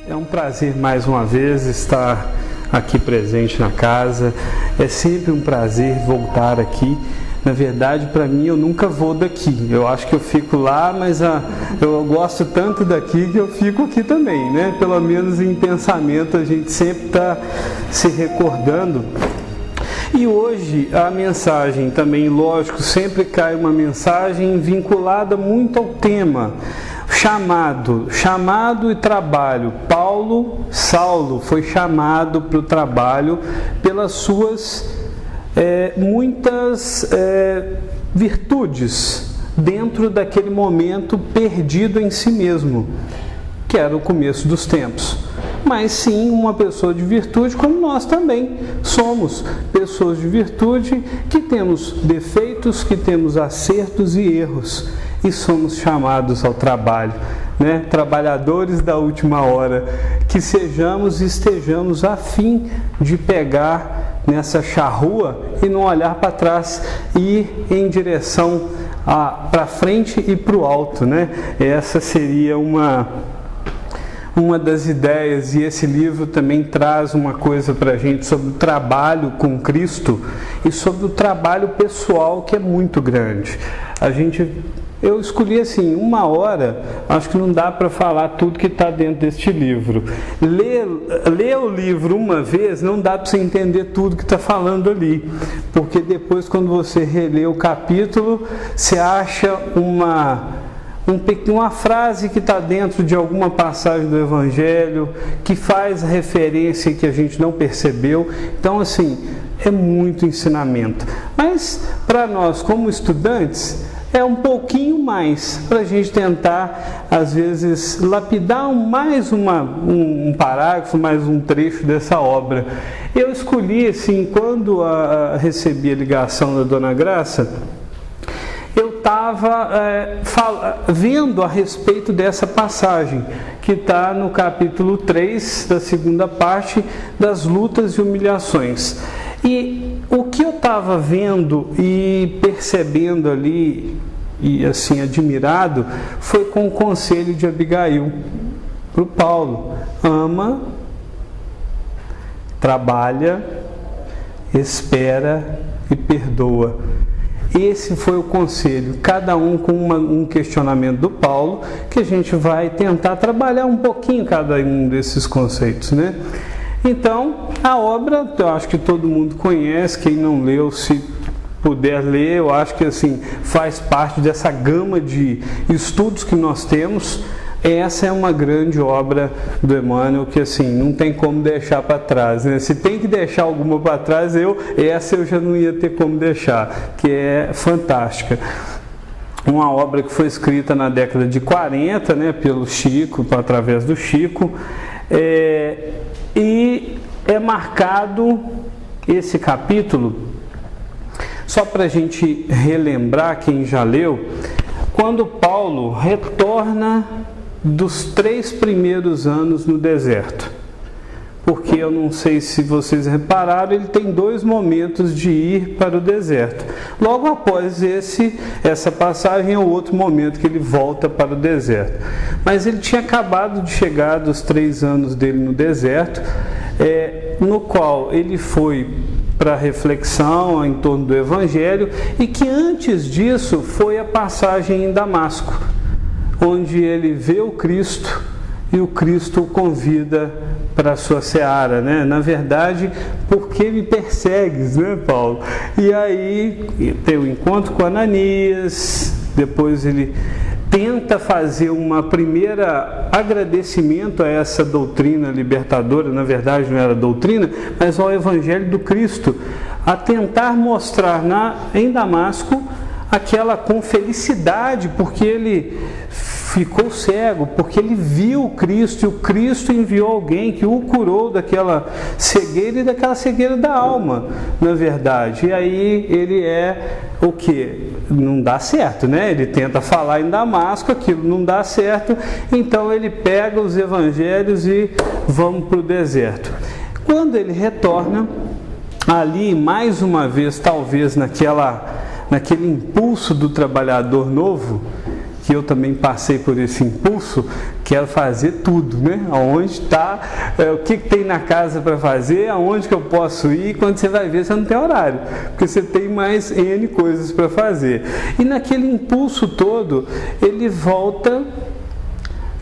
É um prazer mais uma vez estar aqui presente na casa. É sempre um prazer voltar aqui. Na verdade, para mim, eu nunca vou daqui. Eu acho que eu fico lá, mas eu gosto tanto daqui que eu fico aqui também, né? Pelo menos em pensamento a gente sempre está se recordando. E hoje a mensagem também, lógico, sempre cai uma mensagem vinculada muito ao tema. Chamado e trabalho. Saulo foi chamado para o trabalho pelas suas muitas virtudes dentro daquele momento perdido em si mesmo, que era o começo dos tempos. Mas sim, uma pessoa de virtude, como nós também somos pessoas de virtude, que temos defeitos, que temos acertos e erros, e somos chamados ao trabalho, né? Trabalhadores da última hora, que sejamos e estejamos a fim de pegar nessa charrua e não olhar para trás, e ir em direção para frente e para o alto, né? Essa seria uma das ideias, e esse livro também traz uma coisa para a gente sobre o trabalho com Cristo e sobre o trabalho pessoal, que é muito grande. Eu escolhi assim, 1 hora, acho que não dá para falar tudo que está dentro deste livro. Ler o livro uma vez, não dá para você entender tudo que está falando ali, porque depois, quando você relê o capítulo, você acha uma frase que está dentro de alguma passagem do Evangelho, que faz referência que a gente não percebeu. Então, assim, é muito ensinamento. Mas, para nós, como estudantes, é um pouquinho mais, para a gente tentar, às vezes, lapidar mais um parágrafo, mais um trecho dessa obra. Eu escolhi, assim, quando recebi a ligação da Dona Graça, eu estava vendo a respeito dessa passagem, que está no capítulo 3, da segunda parte, das lutas e humilhações. E o que eu estava vendo e percebendo ali, e assim admirado, foi com o conselho de Abigail para o Paulo: ama, trabalha, espera e perdoa. Esse foi o conselho, cada um com um questionamento do Paulo, que a gente vai tentar trabalhar um pouquinho cada um desses conceitos, né? Então, a obra, eu acho que todo mundo conhece. Quem não leu, se puder ler, eu acho que assim, faz parte dessa gama de estudos que nós temos. Essa é uma grande obra do Emmanuel, que assim, não tem como deixar para trás, né? Se tem que deixar alguma para trás, essa eu já não ia ter como deixar, que é fantástica. Uma obra que foi escrita na década de 40, né, pelo Chico, através do Chico, e é marcado esse capítulo, só para a gente relembrar, quem já leu, quando Paulo retorna dos 3 primeiros anos no deserto. Porque eu não sei se vocês repararam, ele tem 2 momentos de ir para o deserto. Logo após essa passagem é o outro momento que ele volta para o deserto. Mas ele tinha acabado de chegar dos 3 anos dele no deserto, no qual ele foi para reflexão em torno do Evangelho, e que antes disso foi a passagem em Damasco, onde ele vê o Cristo e o Cristo o convida para a sua seara, né? Na verdade, por que me persegues, né, Paulo? E aí tem o encontro com Ananias, depois ele tenta fazer uma primeira agradecimento a essa doutrina libertadora, na verdade não era doutrina, mas ao Evangelho do Cristo, a tentar mostrar em Damasco aquela com felicidade, porque ele ficou cego, porque ele viu o Cristo, e o Cristo enviou alguém que o curou daquela cegueira, e daquela cegueira da alma, na verdade. E aí ele o que? Não dá certo, né? Ele tenta falar em Damasco, aquilo não dá certo, então ele pega os evangelhos e vamos para o deserto. Quando ele retorna, ali mais uma vez, talvez naquele impulso do trabalhador novo, que eu também passei por esse impulso, quero fazer tudo, né? Aonde está, o que tem na casa para fazer, aonde que eu posso ir, quando você vai ver, você não tem horário, porque você tem mais N coisas para fazer. E naquele impulso todo, ele volta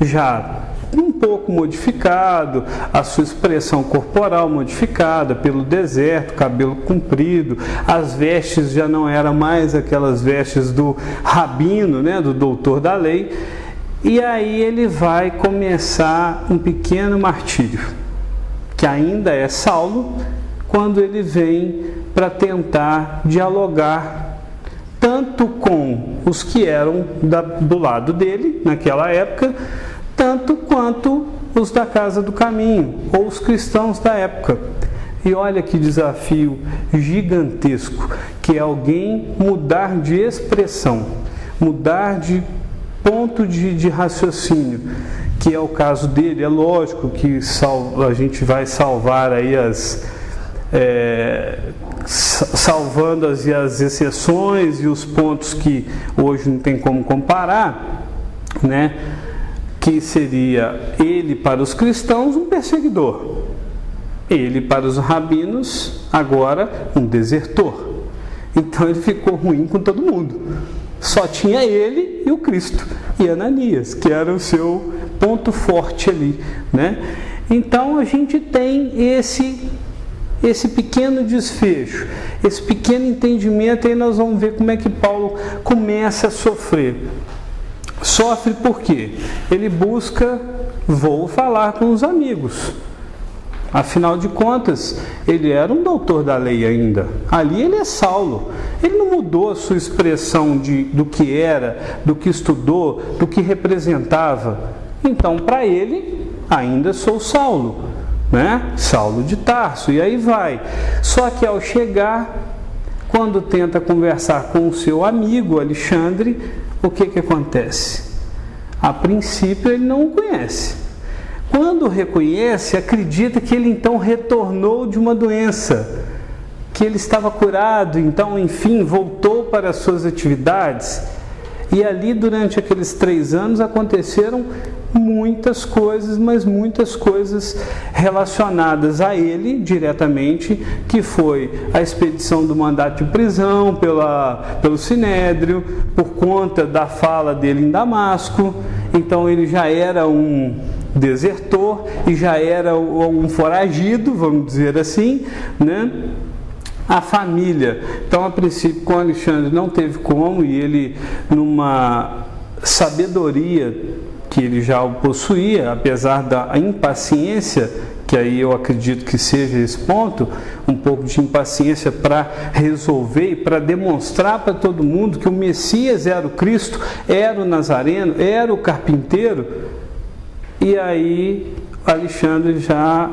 já um pouco modificado, a sua expressão corporal modificada pelo deserto, cabelo comprido, as vestes já não eram mais aquelas vestes do rabino, né, do doutor da lei, e aí ele vai começar um pequeno martírio, que ainda é Saulo, quando ele vem para tentar dialogar tanto com os que eram do lado dele naquela época, tanto quanto os da Casa do Caminho, ou os cristãos da época. E olha que desafio gigantesco, que é alguém mudar de expressão, mudar de ponto de raciocínio, que é o caso dele. É lógico que a gente vai salvar aí salvando as exceções e os pontos que hoje não tem como comparar, né? Que seria ele para os cristãos um perseguidor, ele para os rabinos agora um desertor. Então ele ficou ruim com todo mundo, só tinha ele e o Cristo e Ananias, que era o seu ponto forte ali, né? Então a gente tem esse pequeno desfecho, esse pequeno entendimento, e nós vamos ver como é que Paulo começa a sofrer. Sofre porque ele busca, vou falar com os amigos. Afinal de contas, ele era um doutor da lei ainda. Ali ele é Saulo. Ele não mudou a sua expressão do que era, do que estudou, do que representava. Então, para ele, ainda sou Saulo, né? Saulo de Tarso, e aí vai. Só que ao chegar, quando tenta conversar com o seu amigo Alexandre, o que acontece? A princípio ele não o conhece. Quando o reconhece, acredita que ele então retornou de uma doença, que ele estava curado, então enfim voltou para as suas atividades. E ali durante aqueles 3 anos aconteceram muitas coisas, mas muitas coisas relacionadas a ele diretamente, que foi a expedição do mandato de prisão pelo Sinédrio, por conta da fala dele em Damasco. Então ele já era um desertor e já era um foragido, vamos dizer assim, né? A família, então a princípio com Alexandre não teve como, e ele numa sabedoria que ele já o possuía, apesar da impaciência, que aí eu acredito que seja esse ponto, um pouco de impaciência para resolver e para demonstrar para todo mundo que o Messias era o Cristo, era o Nazareno, era o carpinteiro. E aí Alexandre já,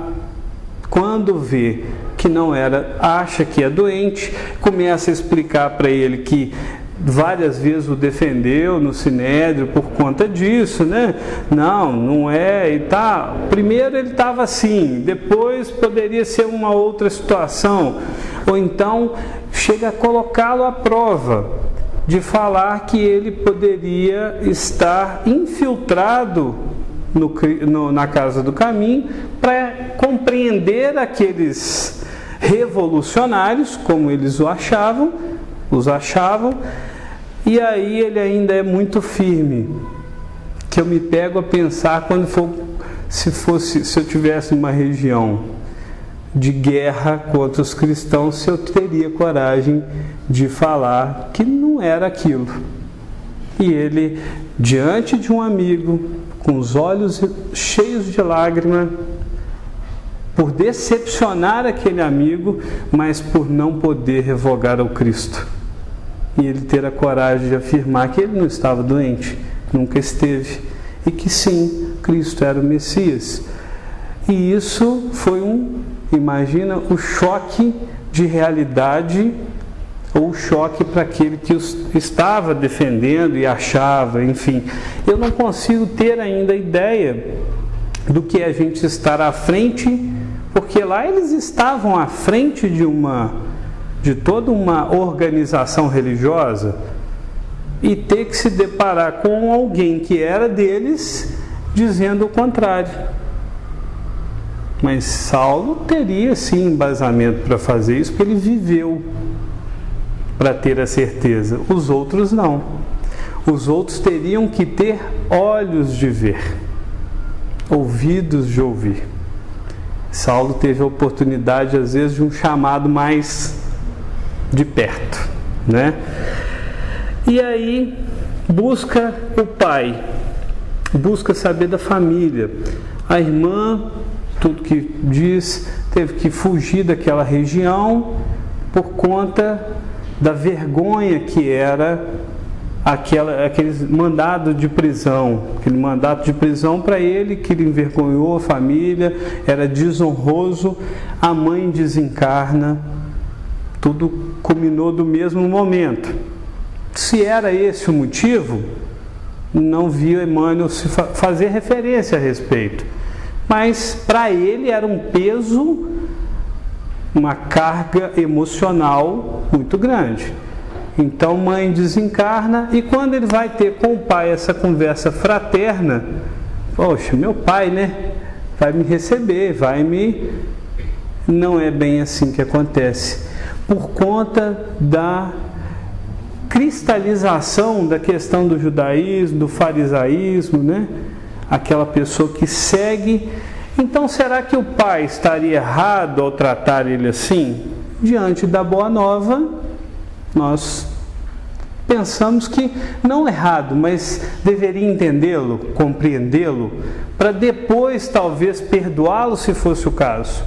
quando vê que não era, acha que é doente, começa a explicar para ele que várias vezes o defendeu no Sinédrio por conta disso, né? Não é, e tá. Primeiro ele estava assim, depois poderia ser uma outra situação, ou então chega a colocá-lo à prova, de falar que ele poderia estar infiltrado na Casa do Caminho para compreender aqueles revolucionários, como eles os achavam, e aí ele ainda é muito firme, que eu me pego a pensar se eu tivesse uma região de guerra contra os cristãos, se eu teria coragem de falar que não era aquilo. E ele, diante de um amigo, com os olhos cheios de lágrima, por decepcionar aquele amigo, mas por não poder revogar ao Cristo. E ele ter a coragem de afirmar que ele não estava doente, nunca esteve, e que sim, Cristo era o Messias. E isso foi imagina o choque de realidade, ou o choque para aquele que estava defendendo e achava, enfim. Eu não consigo ter ainda ideia do que a gente estar à frente, porque lá eles estavam à frente de toda uma organização religiosa, e ter que se deparar com alguém que era deles dizendo o contrário. Mas Saulo teria sim embasamento para fazer isso, porque ele viveu para ter a certeza. Os outros não. Os outros teriam que ter olhos de ver, ouvidos de ouvir. Saulo teve a oportunidade, às vezes, de um chamado mais de perto, né? E aí busca o pai, busca saber da família. A irmã, tudo que diz, teve que fugir daquela região por conta da vergonha que era aquele mandado de prisão. Aquele mandato de prisão para ele, que ele envergonhou a família, era desonroso. A mãe desencarna, tudo culminou do mesmo momento. Se era esse o motivo, não via Emmanuel se fazer referência a respeito. Mas para ele era um peso, uma carga emocional muito grande. Então mãe desencarna, e quando ele vai ter com o pai essa conversa fraterna, poxa, meu pai, né, vai me receber, não é bem assim que acontece, por conta da cristalização da questão do judaísmo, do farisaísmo, né? Aquela pessoa que segue. Então, será que o pai estaria errado ao tratar ele assim? Diante da boa nova, nós pensamos que não errado, mas deveria entendê-lo, compreendê-lo, para depois talvez perdoá-lo se fosse o caso.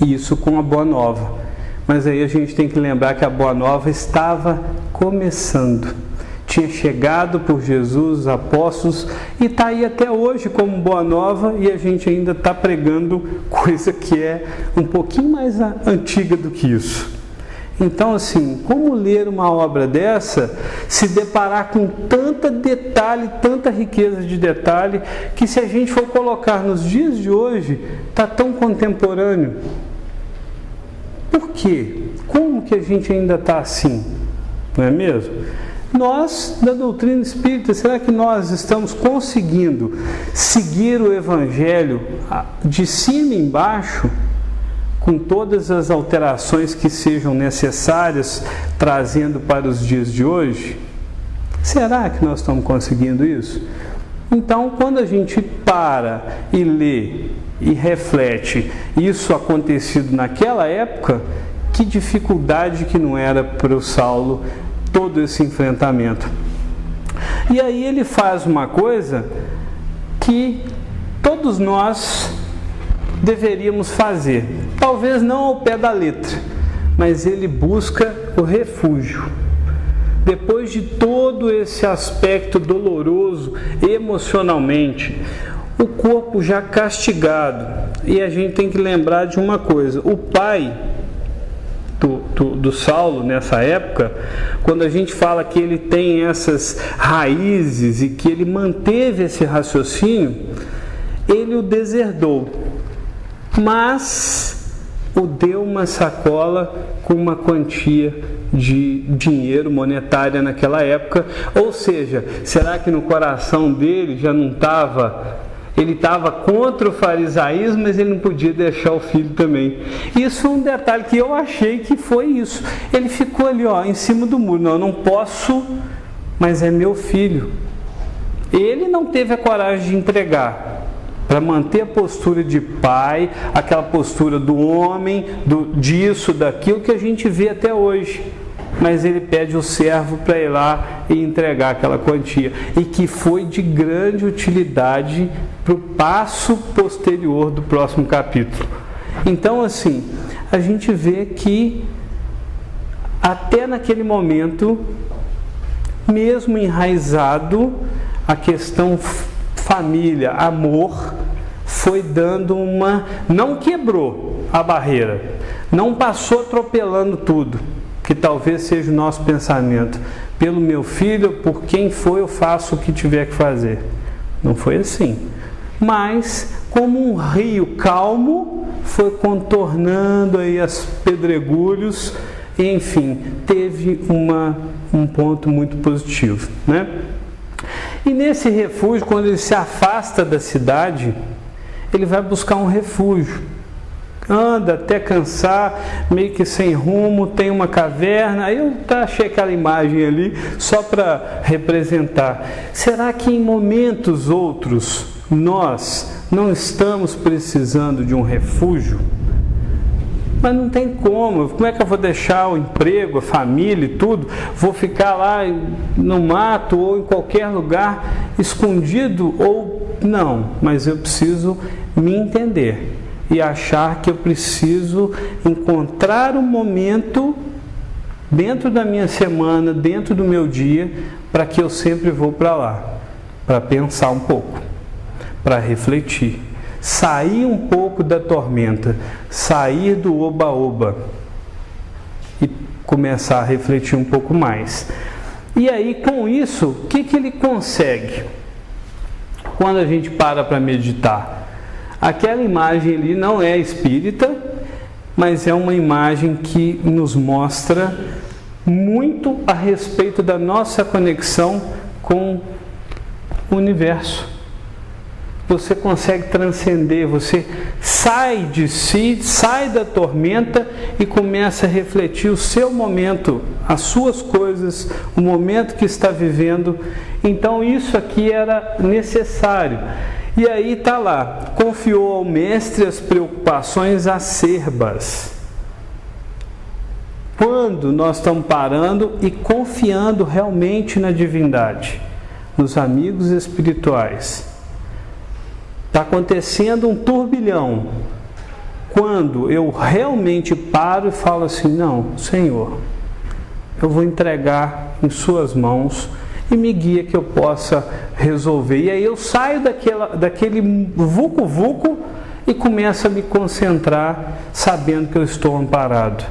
Isso com a boa nova. Mas aí a gente tem que lembrar que a boa nova estava começando. Tinha chegado por Jesus, os apóstolos, e está aí até hoje como boa nova, e a gente ainda está pregando coisa que é um pouquinho mais antiga do que isso. Então, assim, como ler uma obra dessa, se deparar com tanta detalhe, tanta riqueza de detalhe, que se a gente for colocar nos dias de hoje, está tão contemporâneo. Por quê? Como que a gente ainda está assim? Não é mesmo? Nós, da doutrina espírita, será que nós estamos conseguindo seguir o Evangelho de cima e embaixo, com todas as alterações que sejam necessárias, trazendo para os dias de hoje? Será que nós estamos conseguindo isso? Então, quando a gente para e lê e reflete isso acontecido naquela época, que dificuldade que não era para o Saulo todo esse enfrentamento. E aí ele faz uma coisa que todos nós deveríamos fazer, talvez não ao pé da letra, mas ele busca o refúgio. Depois de todo esse aspecto doloroso emocionalmente, o corpo já castigado, e a gente tem que lembrar de uma coisa: o pai do Saulo nessa época, quando a gente fala que ele tem essas raízes e que ele manteve esse raciocínio, ele o deserdou, mas o deu uma sacola com uma quantia de dinheiro monetária naquela época. Ou seja, será que no coração dele já não estava... Ele estava contra o farisaísmo, mas ele não podia deixar o filho também. Isso é um detalhe que eu achei que foi isso. Ele ficou ali, em cima do muro. Não, eu não posso, mas é meu filho. Ele não teve a coragem de entregar, para manter a postura de pai, aquela postura do homem, disso, daquilo que a gente vê até hoje. Mas ele pede o servo para ir lá e entregar aquela quantia, e que foi de grande utilidade para o passo posterior do próximo capítulo. Então, assim, a gente vê que até naquele momento, mesmo enraizado, a questão família, amor, foi dando não quebrou a barreira, não passou atropelando tudo, que talvez seja o nosso pensamento: pelo meu filho, por quem for, eu faço o que tiver que fazer. Não foi assim. Mas, como um rio calmo, foi contornando aí as pedregulhos enfim, teve um ponto muito positivo, né? E nesse refúgio, quando ele se afasta da cidade, ele vai buscar um refúgio. Anda até cansar, meio que sem rumo, tem uma caverna. Aí eu achei aquela imagem ali só para representar. Será que em momentos outros nós não estamos precisando de um refúgio? Mas não tem como é que eu vou deixar o emprego, a família e tudo? Vou ficar lá no mato ou em qualquer lugar escondido ou não? Mas eu preciso me entender e achar que eu preciso encontrar um momento dentro da minha semana, dentro do meu dia, para que eu sempre vou para lá, para pensar um pouco, para refletir. Sair um pouco da tormenta, sair do oba-oba e começar a refletir um pouco mais. E aí, com isso, o que ele consegue? Quando a gente para meditar, aquela imagem ali não é espírita, mas é uma imagem que nos mostra muito a respeito da nossa conexão com o universo. Você consegue transcender, você sai de si, sai da tormenta e começa a refletir o seu momento, as suas coisas, o momento que está vivendo. Então isso aqui era necessário. E aí está lá, confiou ao mestre as preocupações acerbas. Quando nós estamos parando e confiando realmente na divindade, nos amigos espirituais, está acontecendo um turbilhão. Quando eu realmente paro e falo assim, não, Senhor, eu vou entregar em suas mãos e me guia que eu possa resolver. E aí eu saio daquele vucu-vucu e começo a me concentrar sabendo que eu estou amparado.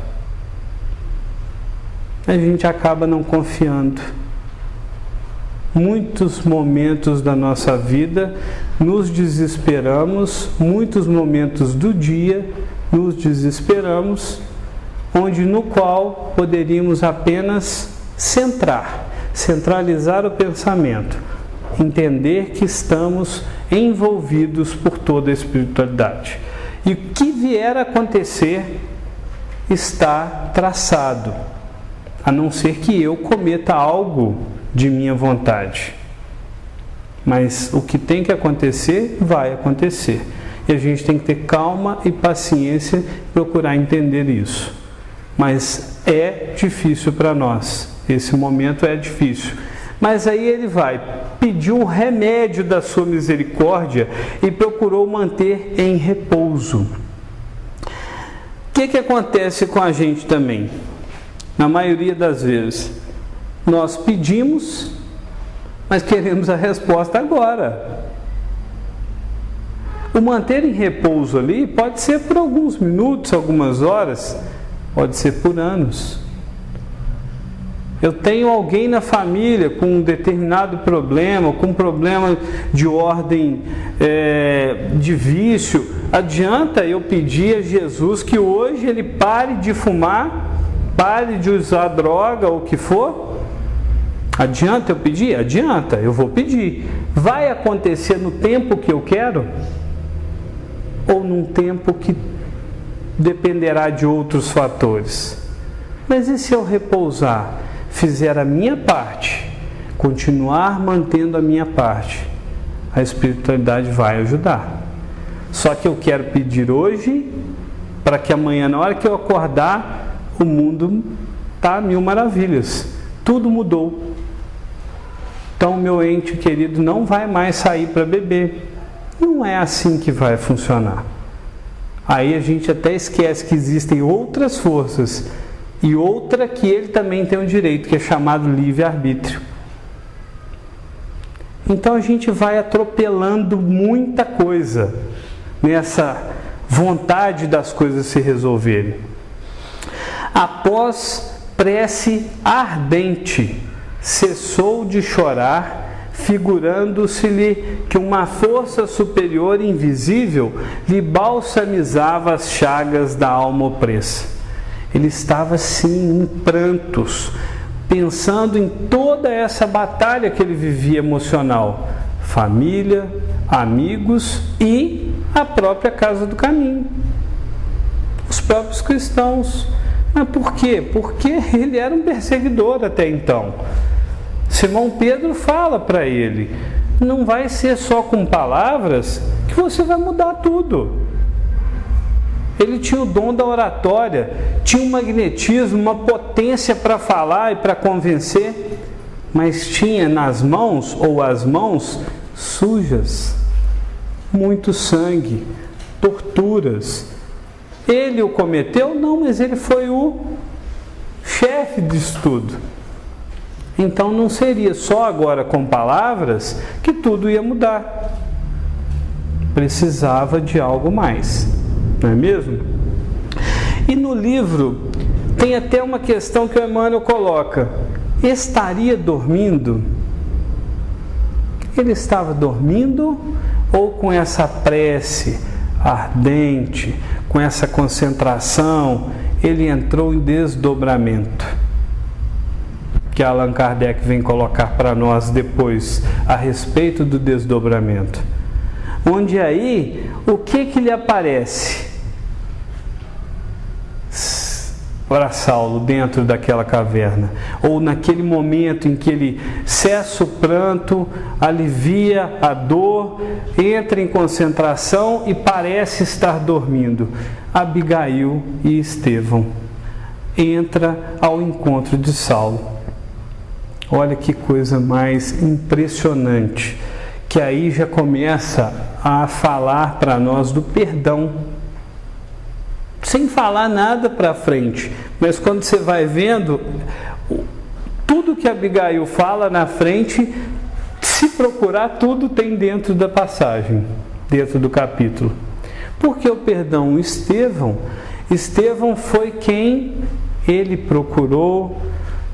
A gente acaba não confiando. Muitos momentos da nossa vida nos desesperamos, muitos momentos do dia nos desesperamos, no qual poderíamos apenas centralizar o pensamento, entender que estamos envolvidos por toda a espiritualidade. E o que vier a acontecer está traçado, a não ser que eu cometa algo de minha vontade. Mas o que tem que acontecer, vai acontecer. E a gente tem que ter calma e paciência e procurar entender isso. Mas é difícil para nós. Esse momento é difícil. Mas aí ele vai, pediu um remédio da sua misericórdia e procurou manter em repouso. O que acontece com a gente também? Na maioria das vezes, nós pedimos, mas queremos a resposta agora. O manter em repouso ali pode ser por alguns minutos, algumas horas, pode ser por anos. Eu tenho alguém na família com um determinado problema, com um problema de ordem de vício. Adianta eu pedir a Jesus que hoje ele pare de fumar, pare de usar droga ou o que for? Adianta eu pedir? Adianta, eu vou pedir. Vai acontecer no tempo que eu quero? Ou num tempo que dependerá de outros fatores? Mas e se eu repousar, fizer a minha parte, continuar mantendo a minha parte, a espiritualidade vai ajudar. Só que eu quero pedir hoje, para que amanhã, na hora que eu acordar, o mundo está a mil maravilhas. Tudo mudou. Então, meu ente querido não vai mais sair para beber. Não é assim que vai funcionar. Aí a gente até esquece que existem outras forças e outra que ele também tem o direito, que é chamado livre-arbítrio. Então a gente vai atropelando muita coisa nessa vontade das coisas se resolverem. Após prece ardente, cessou de chorar, figurando-se-lhe que uma força superior invisível lhe balsamizava as chagas da alma opressa. Ele estava sim em prantos, pensando em toda essa batalha que ele vivia emocional, família, amigos e a própria casa do caminho, os próprios cristãos. Mas por quê? Porque ele era um perseguidor até então. Simão Pedro fala para ele: não vai ser só com palavras que você vai mudar tudo. Ele tinha o dom da oratória, tinha um magnetismo, uma potência para falar e para convencer, mas tinha nas mãos, ou as mãos, sujas, muito sangue, torturas. Ele o cometeu? Não, mas ele foi o chefe disso tudo. Então não seria só agora com palavras que tudo ia mudar. Precisava de algo mais, não é mesmo? E no livro tem até uma questão que o Emmanuel coloca: estaria dormindo? Ele estava dormindo ou com essa prece ardente, com essa concentração, ele entrou em desdobramento? Que Allan Kardec vem colocar para nós depois a respeito do desdobramento. Onde aí, o que lhe aparece para Saulo dentro daquela caverna? Ou naquele momento em que ele cessa o pranto, alivia a dor, entra em concentração e parece estar dormindo. Abigail e Estevão entra ao encontro de Saulo. Olha que coisa mais impressionante, que aí já começa a falar para nós do perdão, sem falar nada para frente, mas quando você vai vendo, tudo que Abigail fala na frente, se procurar, tudo tem dentro da passagem, dentro do capítulo. Porque o perdão, Estevão foi quem ele procurou,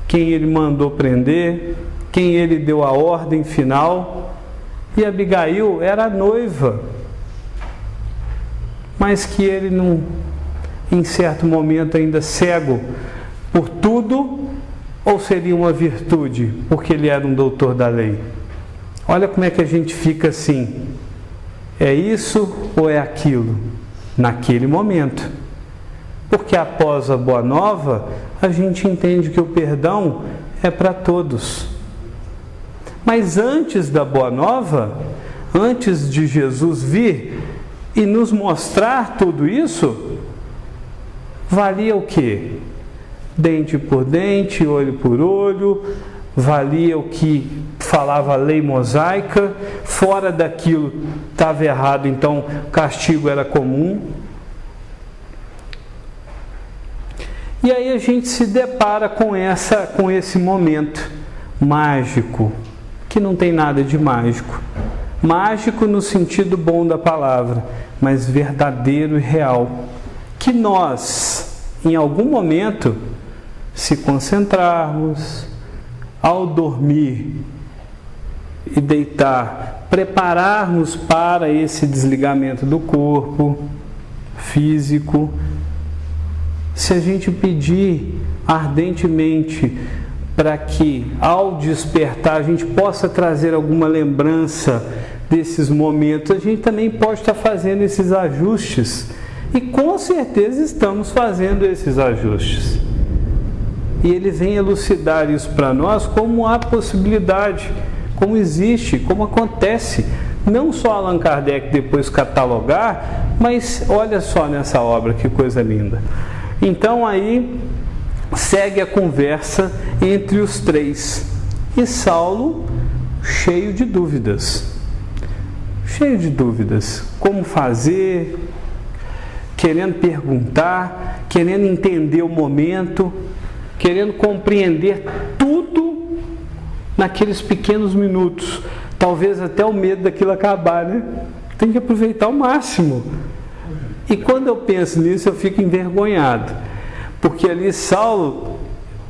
quem ele mandou prender, quem ele deu a ordem final. E Abigail era a noiva, mas que ele não, em certo momento ainda cego por tudo, ou seria uma virtude, porque ele era um doutor da lei? Olha como é que a gente fica assim, é isso ou é aquilo? Naquele momento. Porque após a Boa Nova, a gente entende que o perdão é para todos. Mas antes da Boa Nova, antes de Jesus vir e nos mostrar tudo isso, valia o quê? Dente por dente, olho por olho, valia o que falava a lei mosaica, fora daquilo estava errado, então castigo era comum. E aí a gente se depara com esse momento mágico, que não tem nada de mágico. Mágico no sentido bom da palavra, mas verdadeiro e real. Que nós, em algum momento, se concentrarmos, ao dormir e deitar, prepararmos para esse desligamento do corpo físico. Se a gente pedir ardentemente para que, ao despertar, a gente possa trazer alguma lembrança desses momentos, a gente também pode estar fazendo esses ajustes. E com certeza estamos fazendo esses ajustes. E ele vem elucidar isso para nós como há possibilidade, como existe, como acontece. Não só Allan Kardec depois catalogar, mas olha só nessa obra, que coisa linda. Então aí segue a conversa entre os três. E Saulo, cheio de dúvidas. Cheio de dúvidas. Como fazer, querendo perguntar, querendo entender o momento, querendo compreender tudo naqueles pequenos minutos. Talvez até o medo daquilo acabar, né? Tem que aproveitar o máximo. E quando eu penso nisso, eu fico envergonhado. Porque ali Saulo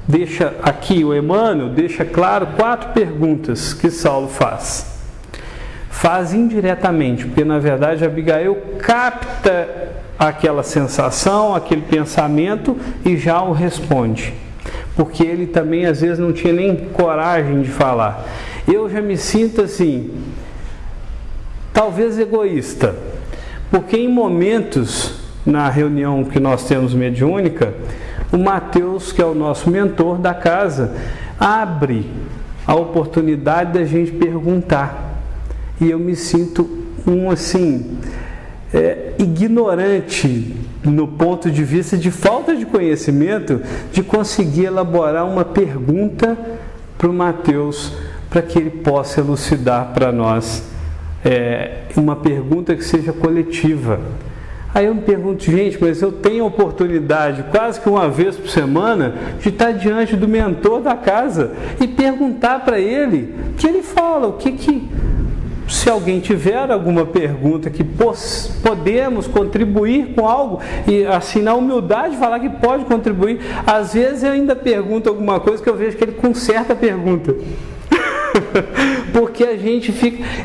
deixa, aqui o Emmanuel deixa claro 4 perguntas que Saulo faz. Faz indiretamente, porque na verdade Abigail capta aquela sensação, aquele pensamento e já o responde. Porque ele também às vezes não tinha nem coragem de falar. Eu já me sinto assim, talvez egoísta, porque em momentos, na reunião que nós temos mediúnica, o Mateus, que é o nosso mentor da casa, abre a oportunidade da gente perguntar. E eu me sinto ignorante no ponto de vista de falta de conhecimento, de conseguir elaborar uma pergunta para o Mateus, para que ele possa elucidar para nós uma pergunta que seja coletiva. Aí eu me pergunto, gente, mas eu tenho a oportunidade, quase que uma vez por semana, de estar diante do mentor da casa e perguntar para ele o que ele fala, se alguém tiver alguma pergunta que podemos contribuir com algo, e assim na humildade falar que pode contribuir. Às vezes eu ainda pergunto alguma coisa que eu vejo que ele conserta a pergunta. Porque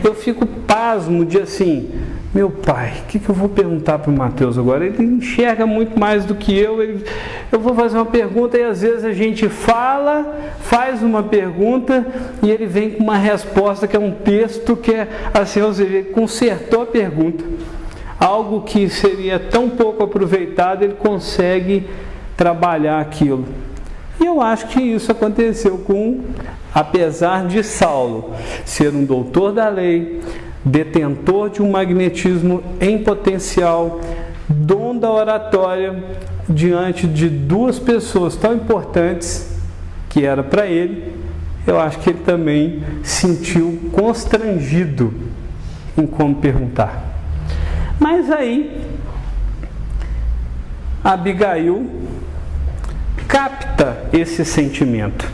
eu fico pasmo de assim, meu pai, o que eu vou perguntar para o Mateus agora? Ele enxerga muito mais do que eu vou fazer uma pergunta e às vezes a gente faz uma pergunta e ele vem com uma resposta que é um texto que é assim, ou seja, ele consertou a pergunta. Algo que seria tão pouco aproveitado, ele consegue trabalhar aquilo. E eu acho que isso aconteceu apesar de Saulo ser um doutor da lei, detentor de um magnetismo em potencial, dom da oratória, diante de duas pessoas tão importantes que era para ele, eu acho que ele também sentiu constrangido em como perguntar. Mas aí Abigail capta esse sentimento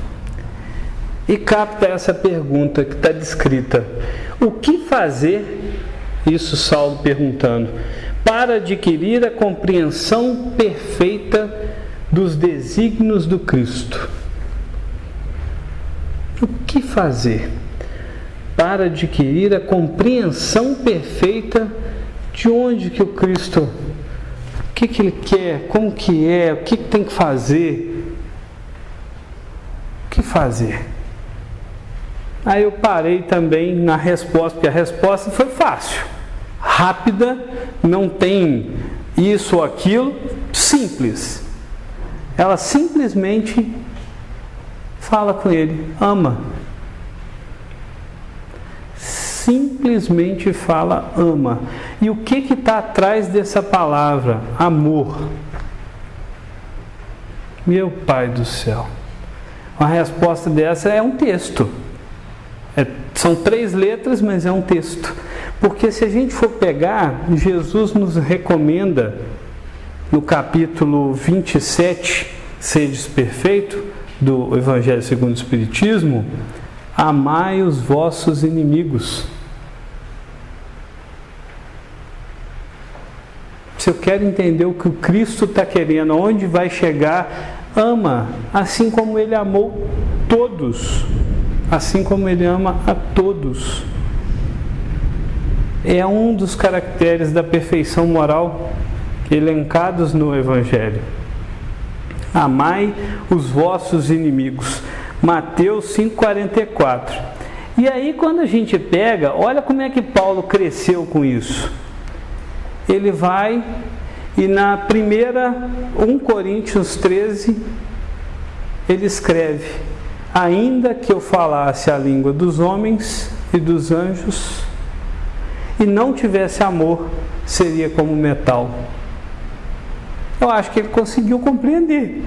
e capta essa pergunta que está descrita. O que fazer, isso Saulo perguntando, para adquirir a compreensão perfeita dos desígnios do Cristo? O que fazer para adquirir a compreensão perfeita de onde que o Cristo, o que ele quer, como que é, o que tem que fazer? O que fazer? Aí eu parei também na resposta, porque a resposta foi fácil, rápida, não tem isso ou aquilo, simples. Ela simplesmente fala com ele, ama. Simplesmente fala, ama. E o que está atrás dessa palavra? Amor. Meu Pai do céu. A resposta dessa é um texto. São 3 letras, mas é um texto. Porque se a gente for pegar, Jesus nos recomenda, no capítulo 27, Sedes perfeito, do Evangelho segundo o Espiritismo, amai os vossos inimigos. Se eu quero entender o que o Cristo está querendo, aonde vai chegar, ama, assim como Ele amou todos. Assim como Ele ama a todos. É um dos caracteres da perfeição moral elencados no Evangelho. Amai os vossos inimigos. Mateus 5,44. E aí quando a gente pega, olha como é que Paulo cresceu com isso. Ele vai e na primeira 1 Coríntios 13, ele escreve: ainda que eu falasse a língua dos homens e dos anjos e não tivesse amor, seria como metal. Eu acho que ele conseguiu compreender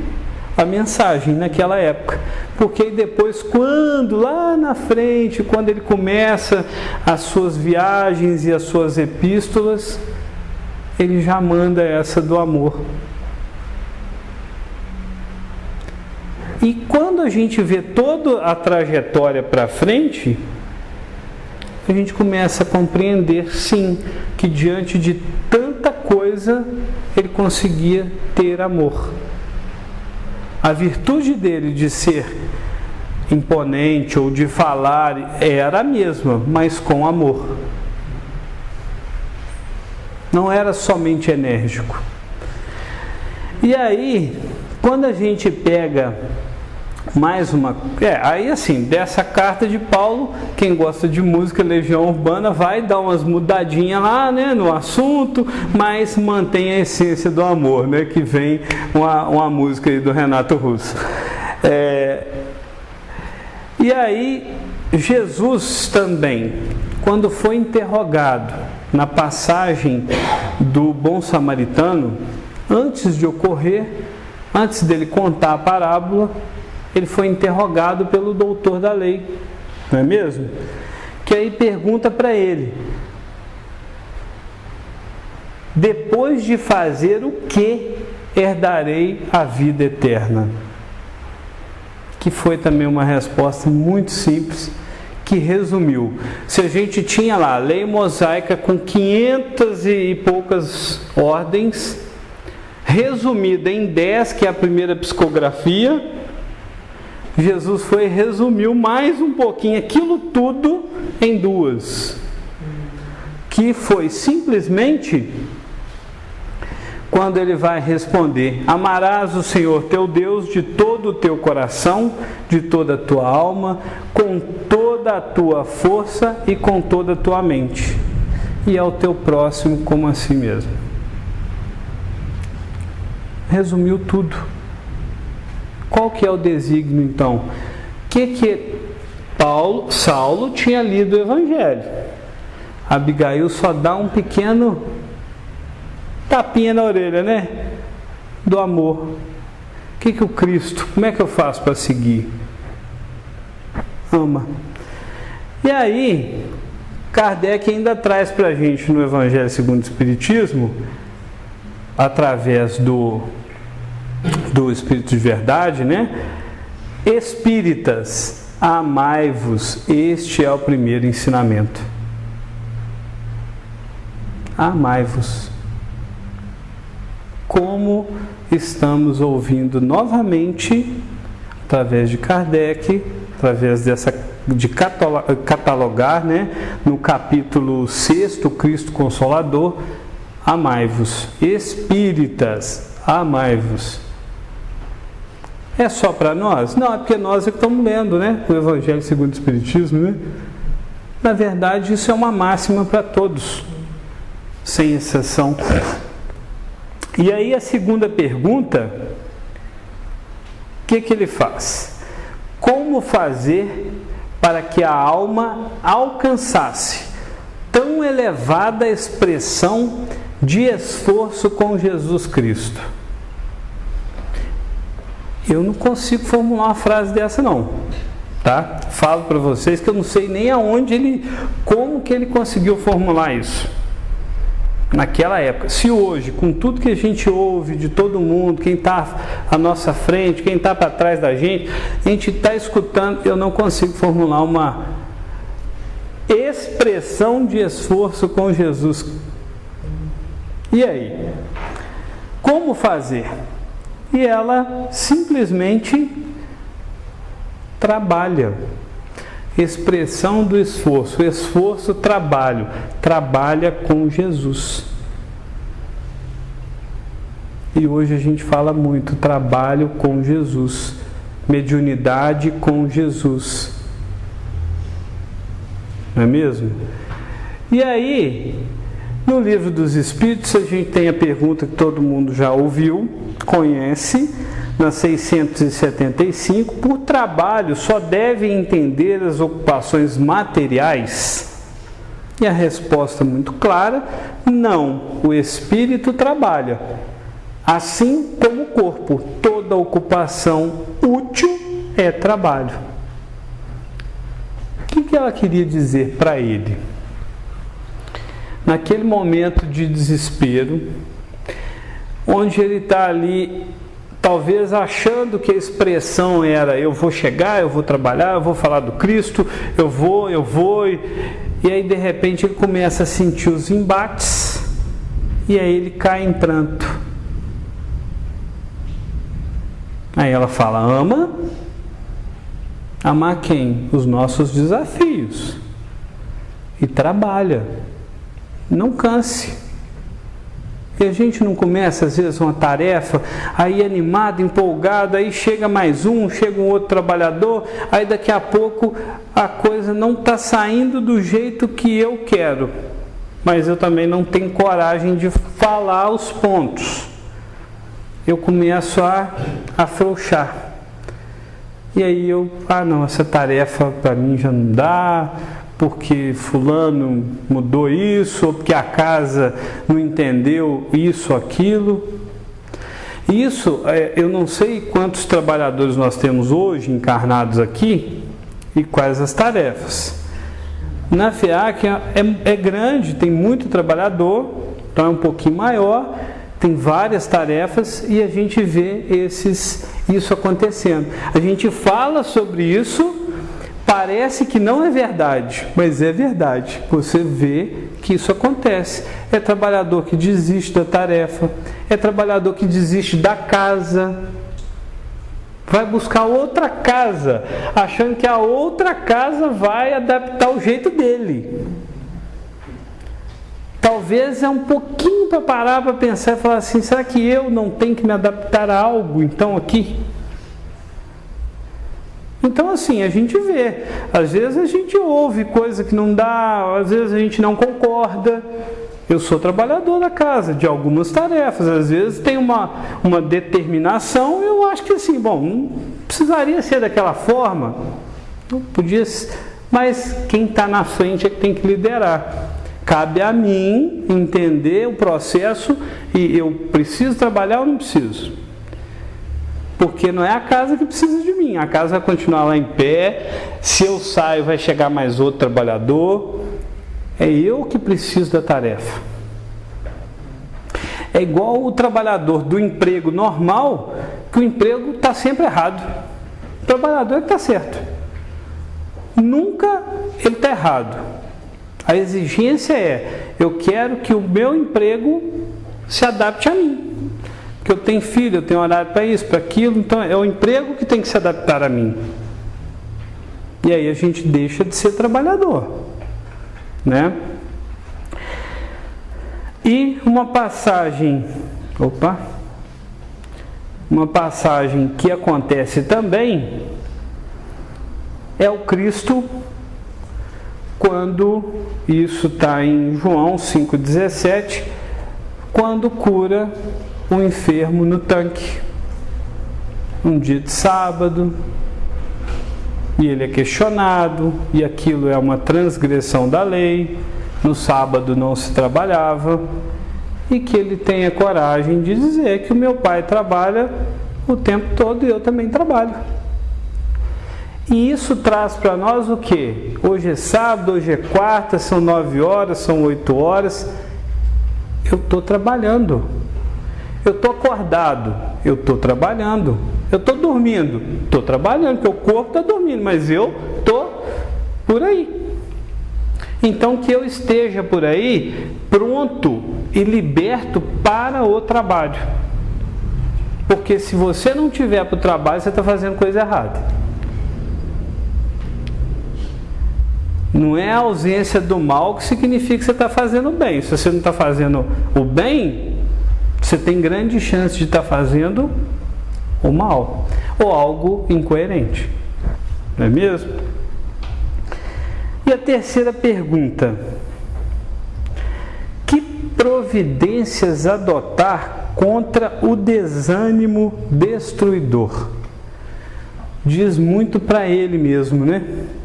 a mensagem naquela época, porque depois, lá na frente, quando ele começa as suas viagens e as suas epístolas, ele já manda essa do amor. E quando a gente vê toda a trajetória para frente, a gente começa a compreender, sim, que diante de tanta coisa, ele conseguia ter amor. A virtude dele de ser imponente ou de falar era a mesma, mas com amor. não era somente enérgico. E aí, quando a gente pega mais uma... aí assim, dessa carta de Paulo, quem gosta de música, Legião Urbana, vai dar umas mudadinhas lá, né, no assunto, mas mantém a essência do amor, né, que vem uma música aí do Renato Russo. E aí, Jesus também, quando foi interrogado na passagem do bom samaritano, antes de ocorrer, antes dele contar a parábola, ele foi interrogado pelo doutor da lei, não é mesmo? Que aí pergunta para ele: depois de fazer o que herdarei a vida eterna? Que foi também uma resposta muito simples, que resumiu. Se a gente tinha lá a lei mosaica com 500 e poucas ordens, resumida em 10, que é a primeira psicografia, Jesus foi e resumiu mais um pouquinho aquilo tudo em 2, que foi simplesmente quando ele vai responder: amarás o Senhor teu Deus de todo o teu coração, de toda a tua alma, com toda a tua força e com toda a tua mente, e ao teu próximo como a si mesmo. Resumiu tudo. Qual que é o desígnio então? Que Saulo tinha lido o Evangelho. Abigail só dá um pequeno tapinha na orelha, né? Do amor. O Cristo, como é que eu faço para seguir? Ama. E aí, Kardec ainda traz para a gente no Evangelho segundo o Espiritismo, através do Espírito de Verdade, né? Espíritas, amai-vos, este é o primeiro ensinamento. Amai-vos. Como estamos ouvindo novamente, através de Kardec, através de catalogar, né? No capítulo 6, Cristo Consolador, amai-vos. Espíritas, amai-vos. É só para nós? Não, é porque nós é que estamos lendo, né? O Evangelho segundo o Espiritismo, né? Na verdade, isso é uma máxima para todos, sem exceção. E aí a segunda pergunta, o que ele faz? Como fazer para que a alma alcançasse tão elevada expressão de esforço com Jesus Cristo? Eu não consigo formular uma frase dessa não, tá? Falo para vocês que eu não sei nem como que ele conseguiu formular isso naquela época. Se hoje, com tudo que a gente ouve de todo mundo, quem está à nossa frente, quem está para trás da gente, a gente está escutando, eu não consigo formular uma expressão de esforço com Jesus. E aí? Como fazer? E ela simplesmente trabalha. Expressão do esforço. Esforço, trabalho. Trabalha com Jesus. E hoje a gente fala muito trabalho com Jesus. Mediunidade com Jesus. Não é mesmo? E aí, no Livro dos Espíritos, a gente tem a pergunta que todo mundo já ouviu, conhece, na 675, por trabalho só deve entender as ocupações materiais? E a resposta muito clara: não, o espírito trabalha, assim como o corpo, toda ocupação útil é trabalho. O que ela queria dizer para ele? Naquele momento de desespero, onde ele está ali, talvez achando que a expressão era: eu vou chegar, eu vou trabalhar, eu vou falar do Cristo, eu vou, e aí de repente ele começa a sentir os embates, e aí ele cai em pranto. Aí ela fala: ama? Amar quem? Os nossos desafios. E trabalha. Não canse. E a gente não começa, às vezes, uma tarefa, aí animado, empolgado, aí chega mais um, chega um outro trabalhador, aí daqui a pouco a coisa não está saindo do jeito que eu quero. Mas eu também não tenho coragem de falar os pontos. Eu começo a afrouxar. E aí não, essa tarefa para mim já não dá, porque fulano mudou isso, ou porque a casa não entendeu isso, aquilo. Isso, eu não sei quantos trabalhadores nós temos hoje encarnados aqui e quais as tarefas. Na FEAC é grande, tem muito trabalhador, então é um pouquinho maior, tem várias tarefas e a gente vê isso acontecendo. A gente fala sobre isso, parece que não é verdade, mas é verdade. Você vê que isso acontece. É trabalhador que desiste da tarefa, é trabalhador que desiste da casa, vai buscar outra casa, achando que a outra casa vai adaptar o jeito dele. Talvez é um pouquinho para parar para pensar e falar assim, será que eu não tenho que me adaptar a algo então aqui? Então assim, a gente vê, às vezes a gente ouve coisa que não dá, às vezes a gente não concorda. Eu sou trabalhador da casa, de algumas tarefas, às vezes tem uma determinação, eu acho que assim, não precisaria ser daquela forma, não podia, mas quem está na frente é que tem que liderar. Cabe a mim entender o processo e eu preciso trabalhar ou não preciso. Porque não é a casa que precisa de mim, a casa vai continuar lá em pé, se eu saio vai chegar mais outro trabalhador, é eu que preciso da tarefa. É igual o trabalhador do emprego normal, que o emprego está sempre errado. O trabalhador é que está certo. Nunca ele está errado. A exigência é, eu quero que o meu emprego se adapte a mim. Porque eu tenho filho, eu tenho horário para isso, para aquilo, então é o emprego que tem que se adaptar a mim. E aí a gente deixa de ser trabalhador, né? E uma passagem que acontece também é o Cristo, quando, isso está em João 5,17, quando cura um enfermo no tanque, um dia de sábado, e ele é questionado, e aquilo é uma transgressão da lei, no sábado não se trabalhava, e que ele tenha coragem de dizer que o meu pai trabalha o tempo todo e eu também trabalho. E isso traz para nós o quê? Hoje é sábado, hoje é quarta, são 9 horas, são 8 horas, eu estou trabalhando. Eu estou acordado, eu estou trabalhando. Eu estou dormindo, estou trabalhando, porque o corpo está dormindo, mas eu estou por aí. Então que eu esteja por aí pronto e liberto para o trabalho. Porque se você não tiver para o trabalho, você está fazendo coisa errada. Não é a ausência do mal que significa que você está fazendo o bem. Se você não está fazendo o bem, você tem grande chance de estar fazendo o mal, ou algo incoerente, não é mesmo? E a terceira pergunta: que providências adotar contra o desânimo destruidor? Diz muito para ele mesmo, né?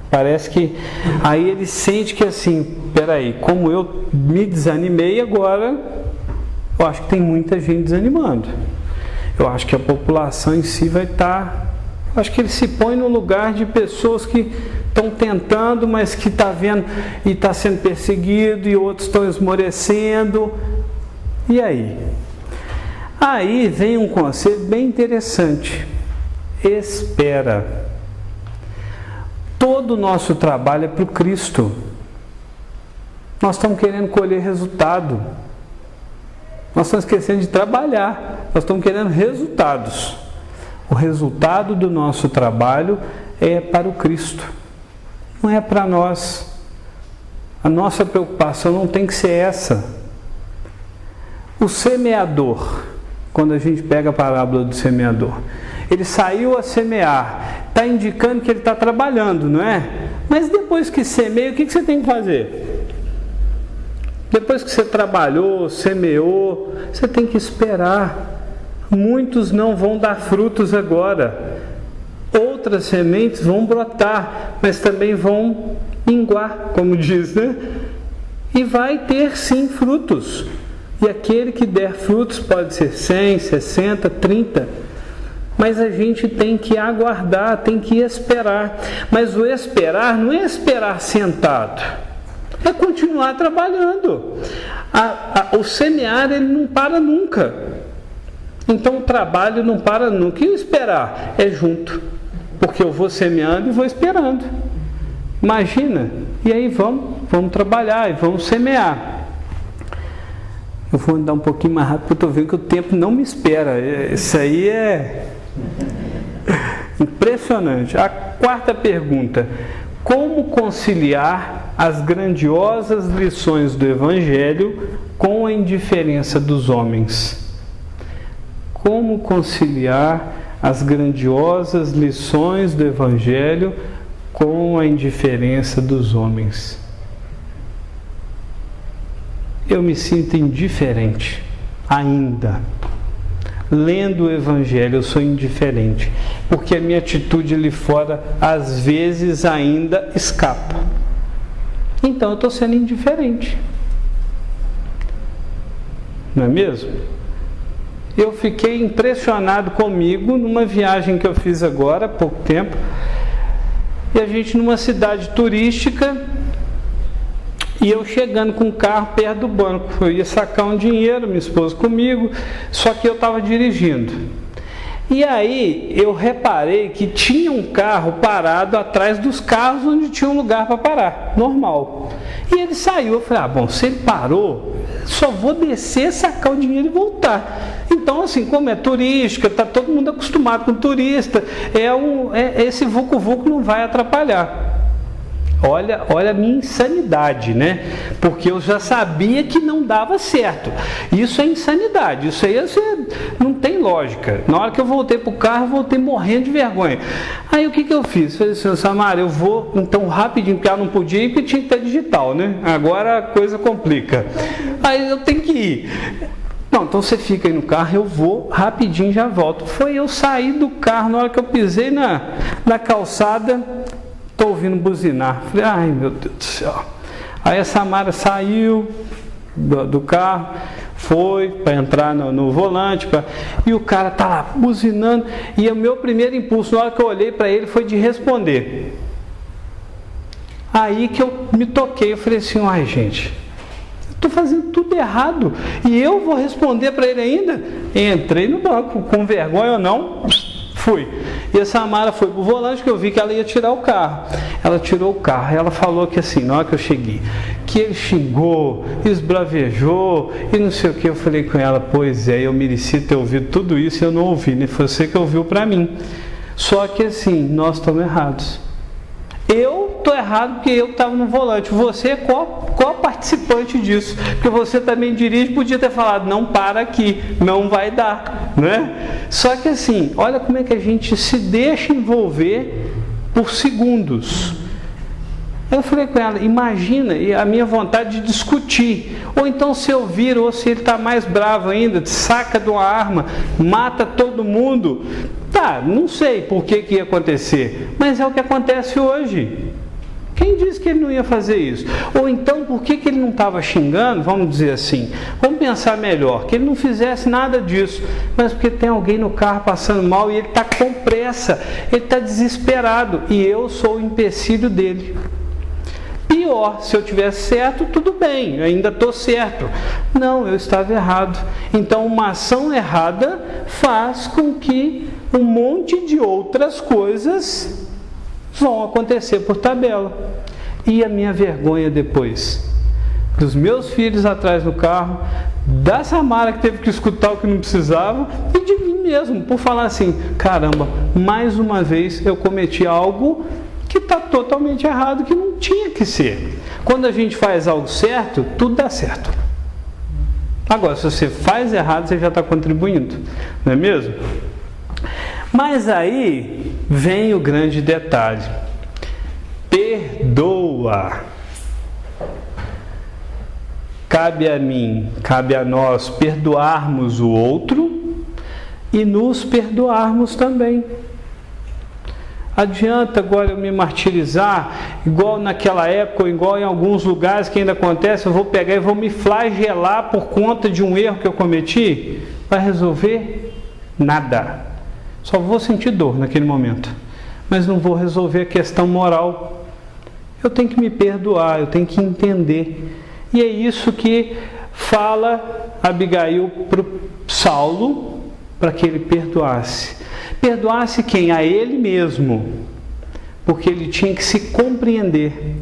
Parece que aí ele sente que assim, peraí, como eu me desanimei agora, eu acho que tem muita gente desanimando. Eu acho que a população em si vai estar... Acho que ele se põe no lugar de pessoas que estão tentando, mas que está vendo e está sendo perseguido, e outros estão esmorecendo. E aí? Aí vem um conselho bem interessante. Espera. Todo o nosso trabalho é para o Cristo. Nós estamos querendo colher resultado. Nós estamos esquecendo de trabalhar. Nós estamos querendo resultados. O resultado do nosso trabalho é para o Cristo. Não é para nós. A nossa preocupação não tem que ser essa. O semeador, quando a gente pega a parábola do semeador, ele saiu a semear, está indicando que ele está trabalhando, não é? Mas depois que semeia, o que você tem que fazer? Depois que você trabalhou, semeou, você tem que esperar. Muitos não vão dar frutos agora. Outras sementes vão brotar, mas também vão minguar, como diz, né? E vai ter sim frutos. E aquele que der frutos pode ser 100, 60, 30. Mas a gente tem que aguardar, tem que esperar. Mas o esperar não é esperar sentado, é continuar trabalhando. O semear, ele não para nunca. Então o trabalho não para nunca. E o esperar é junto, porque eu vou semeando e vou esperando. Imagina, e aí vamos trabalhar e vamos semear. Eu vou andar um pouquinho mais rápido, porque eu estou vendo que o tempo não me espera. Isso aí é impressionante. A quarta pergunta: como conciliar as grandiosas lições do Evangelho com a indiferença dos homens? Como conciliar as grandiosas lições do Evangelho com a indiferença dos homens? Eu me sinto indiferente ainda. Lendo o Evangelho, eu sou indiferente, porque a minha atitude ali fora, às vezes, ainda escapa. Então, eu estou sendo indiferente. Não é mesmo? Eu fiquei impressionado comigo numa viagem que eu fiz agora, há pouco tempo, e a gente numa cidade turística, e eu chegando com o carro perto do banco. Eu ia sacar um dinheiro, minha esposa comigo, só que eu estava dirigindo. E aí eu reparei que tinha um carro parado atrás dos carros onde tinha um lugar para parar, normal. E ele saiu, eu falei, bom, se ele parou, só vou descer, sacar o dinheiro e voltar. Então, assim, como é turística, está todo mundo acostumado com turista, esse vucu-vucu não vai atrapalhar. Olha a minha insanidade, né? Porque eu já sabia que não dava certo. Isso é insanidade, isso aí não tem lógica. Na hora que eu voltei para o carro, eu voltei morrendo de vergonha. Aí o que eu fiz? Falei assim, Samara, eu vou então rapidinho, porque ela não podia ir, porque tinha que ter digital, né? Agora a coisa complica. Aí eu tenho que ir. Não, então você fica aí no carro, eu vou rapidinho, já volto. Foi eu sair do carro, na hora que eu pisei na calçada, estou ouvindo buzinar. Falei, ai meu Deus do céu. Aí a Samara saiu do carro, foi para entrar no volante, e o cara tá lá buzinando, e o meu primeiro impulso, na hora que eu olhei para ele, foi de responder. Aí que eu me toquei, eu falei assim, ai gente, estou fazendo tudo errado, e eu vou responder para ele ainda? Entrei no banco, com vergonha ou não, fui. E a Samara foi pro volante, que eu vi que ela ia tirar o carro. Ela tirou o carro e ela falou que assim, na hora que eu cheguei, que ele xingou, esbravejou e não sei o que. Eu falei com ela, pois é, eu merecia ter ouvido tudo isso e eu não ouvi, né? Foi você que ouviu para mim. Só que assim, nós estamos errados. Eu estou errado porque eu estava no volante. Você é qual participante disso? Porque você também dirige, podia ter falado, não para aqui, não vai dar, né? Só que assim, olha como é que a gente se deixa envolver por segundos. Eu falei com ela, imagina, e a minha vontade de discutir, ou então se eu vir, ou se ele está mais bravo ainda, saca de uma arma, mata todo mundo. Tá, não sei por que ia acontecer, mas é o que acontece hoje. Quem disse que ele não ia fazer isso? Ou então, por que ele não estava xingando, vamos dizer assim, vamos pensar melhor, que ele não fizesse nada disso, mas porque tem alguém no carro passando mal e ele está com pressa, ele está desesperado, e eu sou o empecilho dele. Pior, se eu tivesse certo, tudo bem, eu ainda estou certo. Não, eu estava errado. Então, uma ação errada faz com que um monte de outras coisas vão acontecer por tabela. E a minha vergonha depois? Dos meus filhos atrás no carro, da Samara que teve que escutar o que não precisava, e de mim mesmo, por falar assim, caramba, mais uma vez eu cometi algo que está totalmente errado, que não tinha que ser. Quando a gente faz algo certo, tudo dá certo. Agora, se você faz errado, você já está contribuindo, não é mesmo? Mas aí vem o grande detalhe. Perdoa. Cabe a mim, cabe a nós perdoarmos o outro e nos perdoarmos também. Adianta agora eu me martirizar, igual naquela época, ou igual em alguns lugares que ainda acontece, eu vou pegar e vou me flagelar por conta de um erro que eu cometi? Vai resolver nada. Só vou sentir dor naquele momento, mas não vou resolver a questão moral. Eu tenho que me perdoar, eu tenho que entender. E é isso que fala Abigail para Saulo, para que ele perdoasse. Perdoasse quem? A ele mesmo, porque ele tinha que se compreender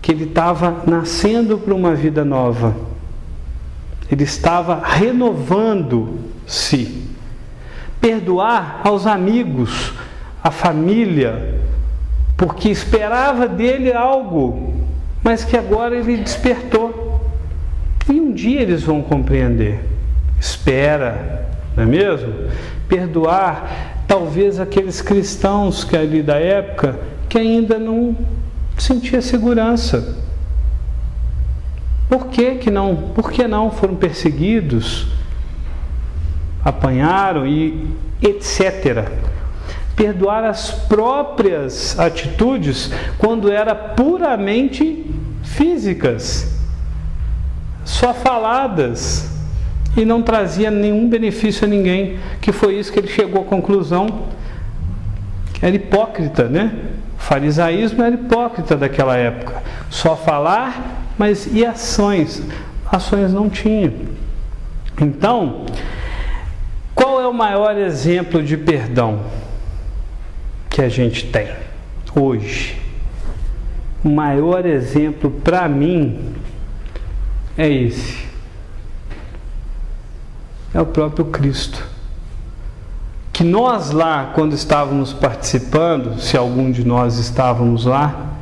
que ele estava nascendo para uma vida nova, ele estava renovando-se. Perdoar aos amigos, à família, porque esperava dele algo, mas que agora ele despertou, e um dia eles vão compreender. Espera, não é mesmo? Perdoar talvez aqueles cristãos que ali da época que ainda não sentiam segurança. Por que não? Por que não foram perseguidos, apanharam e etc. Perdoar as próprias atitudes quando eram puramente físicas, só faladas, e não trazia nenhum benefício a ninguém, que foi isso que ele chegou à conclusão. Era hipócrita, né? O farisaísmo era hipócrita daquela época. Só falar, mas e ações? Ações não tinha. Então, qual é o maior exemplo de perdão que a gente tem hoje? O maior exemplo para mim é esse. É o próprio Cristo. Que nós lá, quando estávamos participando, se algum de nós estávamos lá,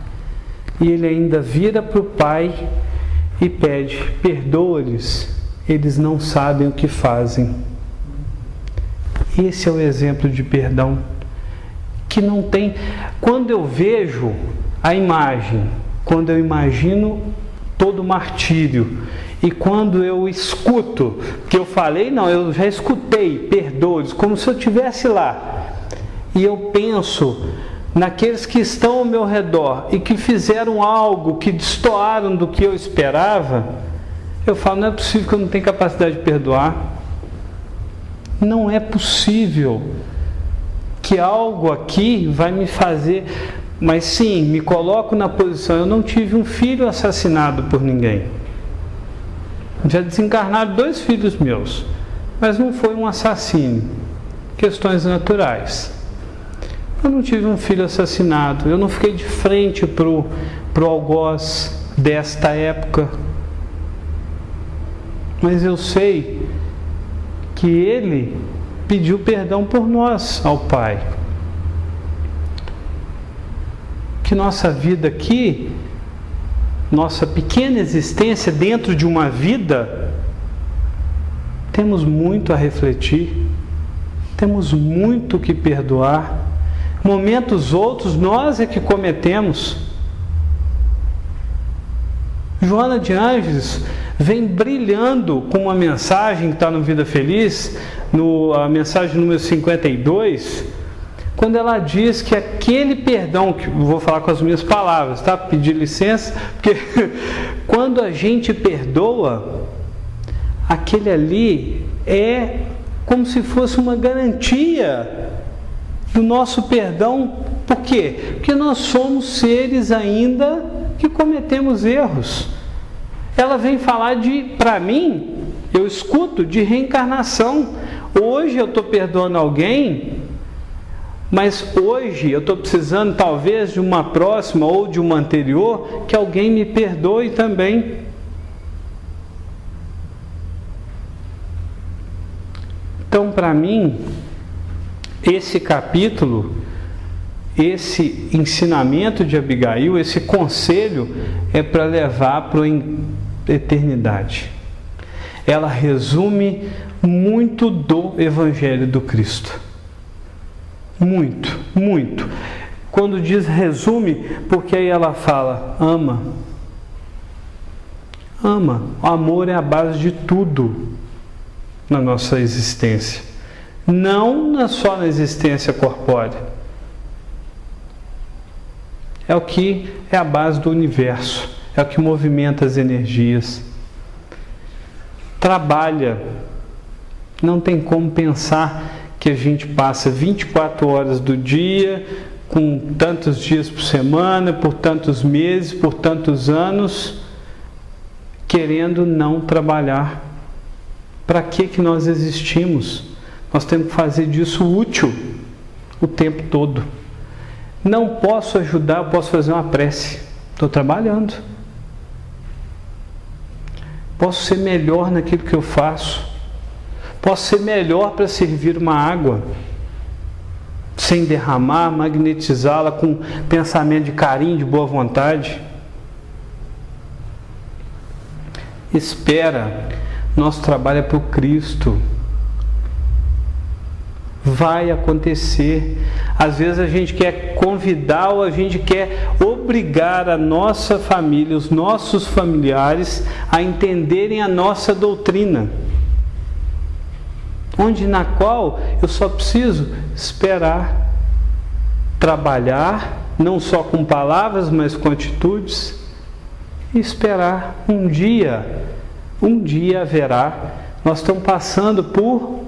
e ele ainda vira para o Pai e pede: perdoa-lhes, eles não sabem o que fazem. Esse é o exemplo de perdão que não tem. Quando eu vejo a imagem, quando eu imagino todo o martírio, e quando eu escuto, que eu falei, não, eu já escutei, perdoe-os, como se eu estivesse lá, e eu penso naqueles que estão ao meu redor e que fizeram algo que destoaram do que eu esperava, eu falo: não é possível que eu não tenha capacidade de perdoar. Não é possível que algo aqui vai me fazer. Mas sim, me coloco na posição. Eu não tive um filho assassinado por ninguém. Já desencarnaram 2 filhos meus, mas não foi um assassínio. Questões naturais. Eu não tive um filho assassinado. Eu não fiquei de frente pro algoz desta época. Mas eu sei que ele pediu perdão por nós ao Pai. Que nossa vida aqui, nossa pequena existência dentro de uma vida, temos muito a refletir, temos muito que perdoar. Momentos outros nós é que cometemos. Joana de Ângeles vem brilhando com uma mensagem que está no Vida Feliz, a mensagem número 52, quando ela diz que aquele perdão, que vou falar com as minhas palavras, tá? Pedir licença, porque quando a gente perdoa, aquele ali é como se fosse uma garantia do nosso perdão. Por quê? Porque nós somos seres ainda que cometemos erros. Ela vem falar para mim, eu escuto, de reencarnação. Hoje eu estou perdoando alguém, mas hoje eu estou precisando talvez de uma próxima ou de uma anterior, que alguém me perdoe também. Então, para mim, esse capítulo, esse ensinamento de Abigail, esse conselho é para levar para a eternidade. ela resume muito do Evangelho do Cristo. Muito, muito. Quando diz resume, porque aí ela fala, ama. Ama. O amor é a base de tudo na nossa existência. Não só na existência corpórea. É o que é a base do universo. É o que movimenta as energias. Trabalha. Não tem como pensar que a gente passa 24 horas do dia, com tantos dias por semana, por tantos meses, por tantos anos, querendo não trabalhar. Para que nós existimos? Nós temos que fazer disso útil o tempo todo. Não posso ajudar, eu posso fazer uma prece. Estou trabalhando. Posso ser melhor naquilo que eu faço. Posso ser melhor para servir uma água, sem derramar, magnetizá-la com pensamento de carinho, de boa vontade. Espera, nosso trabalho é para o Cristo. Vai acontecer. Às vezes a gente quer convidar ou a gente quer obrigar a nossa família, os nossos familiares a entenderem a nossa doutrina, na qual eu só preciso esperar, trabalhar, não só com palavras, mas com atitudes, e esperar. Um dia haverá. Nós estamos passando por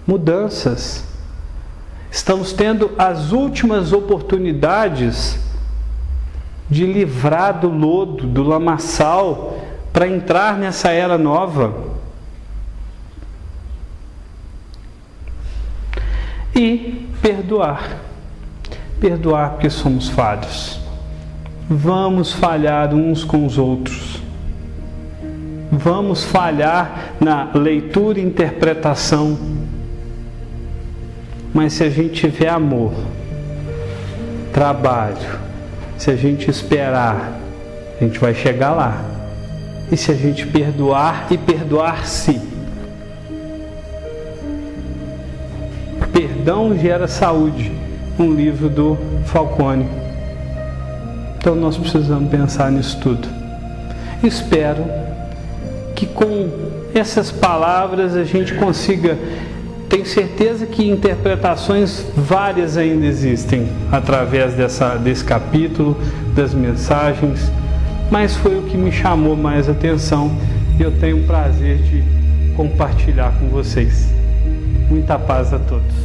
mudanças. Estamos tendo as últimas oportunidades de livrar do lodo, do lamaçal, para entrar nessa era nova. E perdoar. Perdoar porque somos falhos. Vamos falhar uns com os outros. Vamos falhar na leitura e interpretação. Mas se a gente tiver amor, trabalho, se a gente esperar, a gente vai chegar lá. E se a gente perdoar e perdoar-se, perdão gera saúde, um livro do Falcone. Então nós precisamos pensar nisso tudo. Espero que com essas palavras a gente consiga, tenho certeza que interpretações várias ainda existem através desse capítulo, das mensagens, mas foi o que me chamou mais atenção e eu tenho o prazer de compartilhar com vocês. Muita paz a todos.